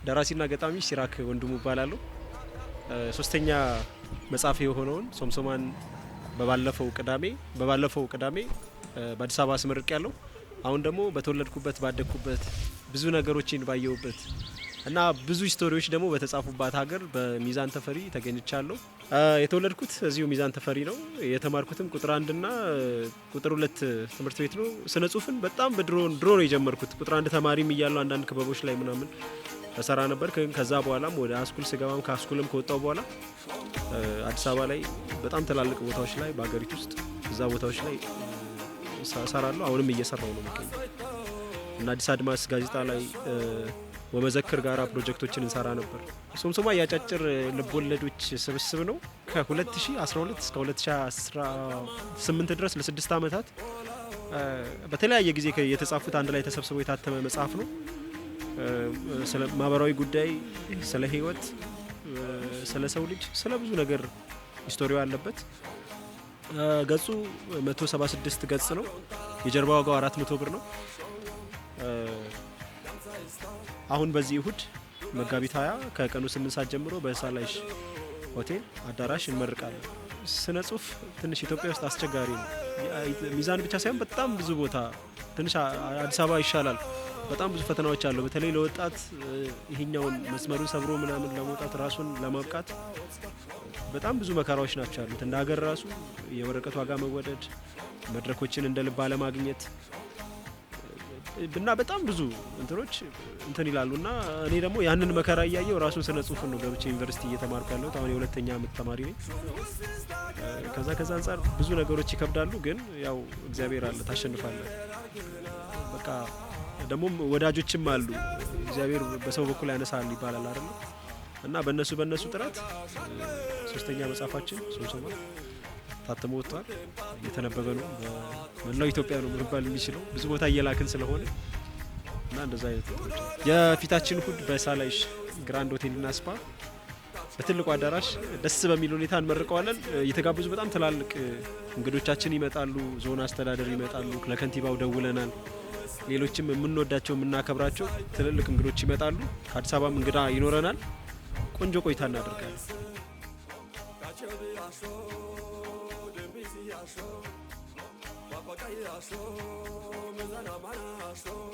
ደራሲና ገጣሚ ሲራክ ወንድሙ እባላለሁ። ሶስተኛ መጽሐፍ የሆነውን ሶምሶማን በባለፈው ቅዳሜ በአዲስ አበባ አስመርቄያለሁ። አሁን ደግሞ በተወለድኩበት ባደግኩበት ብዙ ነገሮችን ባየሁበት እና ብዙ ስቶሪዎች ደግሞ በተጻፉባት ሀገር በሚዛን ተፈሪ ተገኝቻለሁ። የተወለድኩት እዚሁ ሚዛን ተፈሪ ነው። የተማርኩትም ቁጥር 1 እና ቁጥር 2 ትምህርት ቤት ነው። ስነ ጽሁፍን በጣም ድሮ ነው የጀመርኩት። ቁጥር 1 ተማሪም እያለሁ አንዳንድ ክበቦች ላይ ምናምን ተሰራ ነበር። ከዛ በኋላም ወደ ሃይስኩል ስገባም ከሃይስኩልም ከወጣው በኋላ አዲስ አበባ ላይ በጣም ትላልቅ ቦታዎች ላይ በአገሪቱ ውስጥ እዛ ቦታዎች ላይ እሰራለሁ። አሁንም እየሰራው ነው የምገኘው እና አዲስ አድማስ ጋዜጣ ላይ ወመዘክር ጋራ ፕሮጀክቶችን እንሰራ ነበር። ሶምሶማ ያጫጭር ልቦለዶች ስብስብ ነው። ከ2012 እስከ 2018 ድረስ ለ6 ዓመታት በተለያየ ጊዜ የተጻፉት አንድ ላይ ተሰብስበው የታተመ መጽሐፍ ነው። ስለ ማህበራዊ ጉዳይ፣ ስለ ህይወት፣ ስለ ሰው ልጅ፣ ስለ ብዙ ነገር ሂስቶሪው ያለበት ገጹ 176 ገጽ ነው። የጀርባ ዋጋው 400 ብር ነው። አሁን በዚህ እሁድ መጋቢት 20 ከቀኑ 8 ሰዓት ጀምሮ በሳላይሽ ሆቴል አዳራሽ እንመርቃለን። ስነ ጽሁፍ ትንሽ ኢትዮጵያ ውስጥ አስቸጋሪ ነው። ሚዛን ብቻ ሳይሆን በጣም ብዙ ቦታ ትንሽ አዲስ አበባ ይሻላል። በጣም ብዙ ፈተናዎች አሉ። በተለይ ለወጣት ይሄኛውን መስመሩን ሰብሮ ምናምን ለመውጣት ራሱን ለማብቃት በጣም ብዙ መከራዎች ናቸው ያሉት። እንደ ሀገር ራሱ የወረቀት ዋጋ መወደድ፣ መድረኮችን እንደ ልብ አለማግኘት እና በጣም ብዙ እንትኖች እንትን ይላሉና እኔ ደግሞ ያንን መከራ እያየው ራሱን ስነ ጽሁፍን ነው ገብቼ ዩኒቨርሲቲ እየተማርኩ ያለሁት። አሁን የሁለተኛ ዓመት ተማሪ ነኝ። ከዛ አንጻር ብዙ ነገሮች ይከብዳሉ፣ ግን ያው እግዚአብሔር አለ፣ ታሸንፋለህ። በቃ ደግሞም ወዳጆችም አሉ፣ እግዚአብሔር በሰው በኩል ያነሳል ይባላል አይደል? እና በእነሱ ጥረት ሶስተኛ መጽሐፋችን ሶምሶማ ታትሞ ወጥቷል። እየተነበበ ነው። በመላው ኢትዮጵያ ነው መባል የሚችለው ብዙ ቦታ እየላክን ስለሆነ እና እንደዛ አይነት የፊታችን እሁድ በሳላይሽ ግራንድ ሆቴልና ስፓ በትልቁ አዳራሽ ደስ በሚል ሁኔታ እንመርቀዋለን። እየተጋበዙ በጣም ትላልቅ እንግዶቻችን ይመጣሉ። ዞን አስተዳደር ይመጣሉ። ለከንቲባው ደውለናል። ሌሎችም የምንወዳቸው የምናከብራቸው ትልልቅ እንግዶች ይመጣሉ። ከአዲስ አበባም እንግዳ ይኖረናል። ቆንጆ ቆይታ እናደርጋለን። Papagaya show, mezana mana show.